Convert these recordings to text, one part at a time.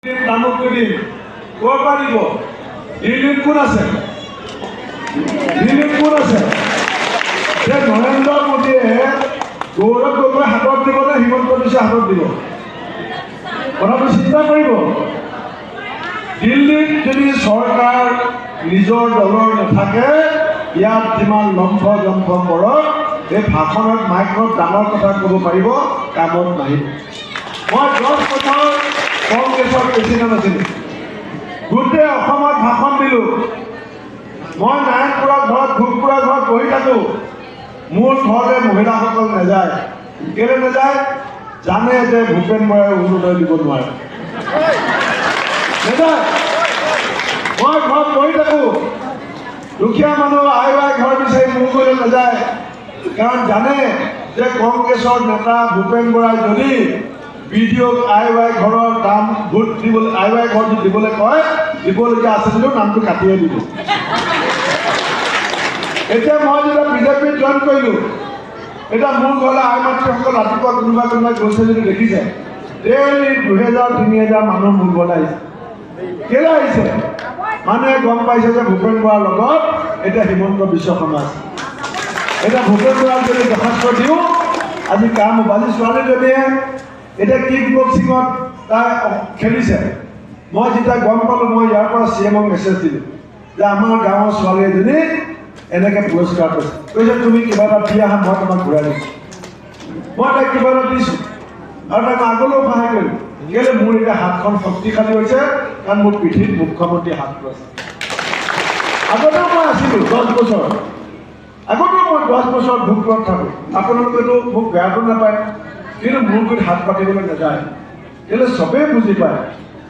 দিন ক'ৰ পৰা দিব? দিল্লীত কোন আছে? দিল্লীত কোন আছে? যে নৰেন্দ্ৰ মোদীয়ে গৌৰৱ গগৈ হাতত দিব নে হিমন্ত বিশ্ব হাতত দিব? কথাটো চিন্তা কৰিব। দিল্লীত যদি চৰকাৰ নিজৰ দলৰ নাথাকে, ইয়াত যিমান লম্ফ জম্ফ কৰক, এই ভাষণত মাইক্ৰত ডাঙৰ কথা ক'ব পাৰিব, কামত নাহিব। মই 10 বছৰ কংগ্ৰেছৰ প্ৰেচিডেণ্ট আছিলোঁ, গোটেই অসমত ভাষণ দিলোঁ। মই নাৰায়ণপুৰা ঘৰত ভোগপুৰা ঘৰত বহি থাকোঁ, মোৰ ঘৰতে মহিলাসকল নাযায়। কেলৈ নাযায়? জানে যে ভূপেন বৰাই অৰুণোদয় দিব নোৱাৰে, নাযায়। মই ঘৰত বহি থাকোঁ, দুখীয়া মানুহ আই ঘৰ বিচাৰি মোৰ ঘৰলৈ নাযায়, কাৰণ জানে যে কংগ্ৰেছৰ নেতা ভূপেন বৰাই যদি বিডিঅ'ক ঘৰৰ দাম ভোট দিবলৈ ঘৰ দিবলৈ কয়, দিবলগীয়া আছে যদিও নামটো কাটিয়ে দিব। এতিয়া মই যেতিয়া বিজেপিত জইন কৰিলোঁ, এতিয়া মোৰ ঘৰলৈ মাতৃসকল ৰাতিপুৱা কোনোবা গৈছে যদি দেখিছে, ডেইলি 2000-3000 মানুহ মোৰ ঘৰলৈ আহিছে। কেলৈ আহিছে? মানুহে গম পাইছে যে ভূপেন বৰাৰ লগত এতিয়া হিমন্ত বিশ্ব শৰ্মা আছে। এতিয়া ভূপেন বৰাক যদি দৰ্খাস্ত দিওঁ, আজি কাম হ'ব। আজি ছোৱালীজনীয়ে এতিয়া কিক বক্সিঙত তাই খেলিছে। মই যেতিয়া গম পালোঁ, মই ইয়াৰ পৰা CMক মেছেজ দিলোঁ যে আমাৰ গাঁৱৰ ছোৱালী এজনী এনেকৈ পুৰস্কাৰ পাইছে, কৈছে তুমি কিবা এটা দি আহা, মই তোমাক ঘূৰাই দিছোঁ। মই তাইক কিবা এটা দিছোঁ আৰু তাইক আগলৈও সহায় কৰিলোঁ। কেলৈ? মোৰ এতিয়া হাতখন শক্তিশালী হৈছে, কাৰণ মোৰ পিঠিত মুখ্যমন্ত্ৰী হাতটো আছে। আগতেও মই আছিলোঁ 10 বছৰ, আগতেও মই 10 বছৰ ভোগপুৰত থাকোঁ। আপোনালোকেতো মোক বেয়াটো নাপায়, কিন্তু মোৰ গুৰিত হাত পাতিবলৈ নাযায়। কেলৈ? চবেই বুজি পায়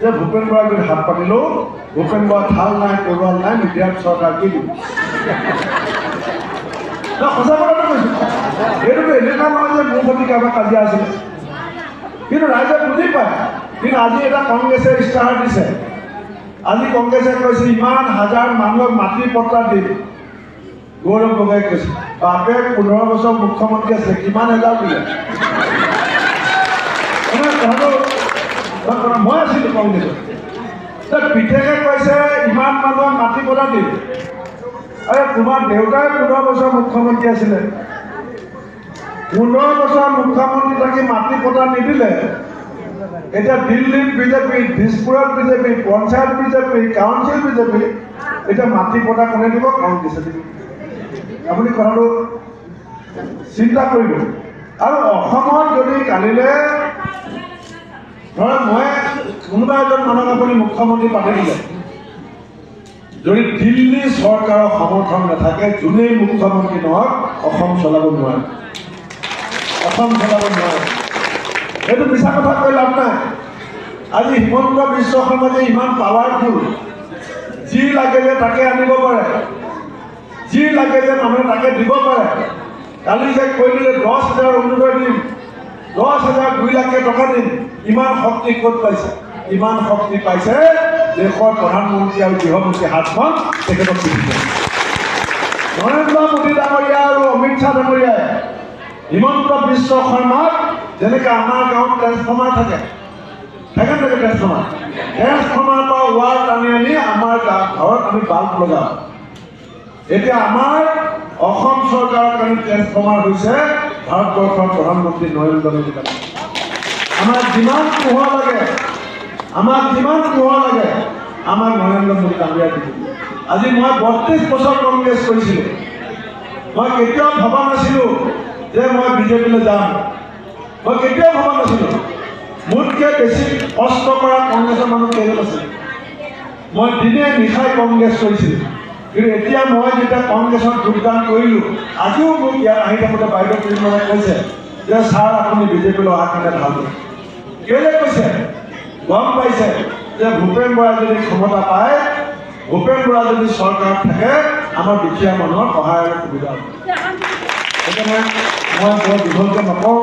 যে ভূপেন বৰাৰ গুৰিত হাত পাতিলেও ভূপেন বৰা থাল নাই, তৰোৱাল নাই, মিডিয়াত চৰকাৰ কি দিব? সঁচা কথাটো কৈছোঁ। এইটোতো এনেকুৱা নহয় যে মোৰ প্ৰতি কাৰোবাৰ কাজিয়া আছিলে, কিন্তু ৰাইজে বুজি পায়। কিন্তু আজি এটা কংগ্ৰেছে ইস্তাহাৰ দিছে। আজি কংগ্ৰেছে কৈছে ইমান হাজাৰ মানুহক মাটি পট্টা দিম। গৌৰৱ গগৈয়ে কৈছে বাপে 15 বছৰ মুখ্যমন্ত্ৰী আছে, কিমান হেজাৰ দিলে? মই আছিলোঁ কংগ্ৰেছত। পিতেকে কৈছে ইমান মানুহক মাটি পট্টা দিম। আৰে তোমাৰ দেউতাই 15 বছৰ মুখ্যমন্ত্ৰী আছিলে, 15 বছৰ মুখ্যমন্ত্ৰী থাকি মাটি পট্টা নিদিলে। এতিয়া দিল্লীত বিজেপি, দিছপুৰত BJP, panchayat BJP, council BJP, এতিয়া মাটি পট্টা কোনে দিব? কংগ্ৰেছে দিব। আপুনি কথাটো চিন্তা কৰিব। আৰু অসমত যদি কালিলৈ ধৰক মই কোনোবা এজন মানুহক আপুনি মুখ্যমন্ত্ৰী পাতি দিলে, যদি দিল্লী চৰকাৰৰ সমৰ্থন নাথাকে, যোনেই মুখ্যমন্ত্ৰী নহওক অসম চলাব নোৱাৰে, অসম চলাব নোৱাৰে। সেইটো মিছা কথা কৈ লাভ নাই। আজি হিমন্ত বিশ্ব শৰ্মা যে ইমান পাৱাৰফুল, যি লাগে যে তাকে আনিব পাৰে, যি লাগে যে মানুহে তাকে দিব পাৰে। কালি যে কৈ দিলে 10,000 অৰুণোদয় দিম, 10,000 2 লাখ টকা দিম। ইমান শক্তি ক'ত পাইছে? ইমান শক্তি পাইছে দেশৰ প্ৰধানমন্ত্ৰী আৰু গৃহমন্ত্ৰী হাতখন তেখেতক পিন্ধিছে। নৰেন্দ্ৰ মোদী ডাঙৰীয়া আৰু অমিত শ্বাহ ডাঙৰীয়াই হিমন্ত বিশ্ব শৰ্মাক যেনেকৈ আমাৰ গাঁৱত ট্ৰেন্সফৰ্মাৰ থাকে ট্ৰেন্সফৰ্মাৰ পৰা ৱাৰ টানি আনি আমাৰ ঘৰত আমি বাল্ব লগাওঁ। এতিয়া আমাৰ অসম চৰকাৰৰ কাৰণে ট্ৰেন্সফৰ্মাৰ হৈছে ভাৰতবৰ্ষৰ প্ৰধানমন্ত্ৰী নৰেন্দ্ৰ মোদী ডাঙৰীয়া। আমাক যিমান পোহৰ লাগে, আমাক নৰেন্দ্ৰ মোদী ডাঙৰীয়াই দিব। আজি মই 32 বছৰ কংগ্ৰেছ কৰিছিলোঁ। মই কেতিয়াও ভবা নাছিলোঁ যে মই বিজেপিলৈ যাম, মই কেতিয়াও ভবা নাছিলোঁ। মোতকৈ বেছি কষ্ট কৰা কংগ্ৰেছৰ মানুহ কেইজন আছিল। মই দিনে নিশাই কংগ্ৰেছ কৰিছিলোঁ, কিন্তু এতিয়া মই যেতিয়া কংগ্ৰেছত যোগদান কৰিলোঁ, আজিও মোক ইয়াত আহি থাকোঁতে বাইদেউ কেইজনমানে কৈছে যে ছাৰ আপুনি বিজেপিলৈ অহাৰ কাৰণে ভাল হ'ল। কেলৈ কৈছে? গম পাইছে যে ভূপেন বৰাই যদি ক্ষমতা পায়, ভূপেন বৰা যদি চৰকাৰত থাকে, আমাৰ দুখীয়া মানুহৰ সহায় আৰু সুবিধা হ'ব। সেইকাৰণে মই বৰ দীঘলকৈ নকওঁ।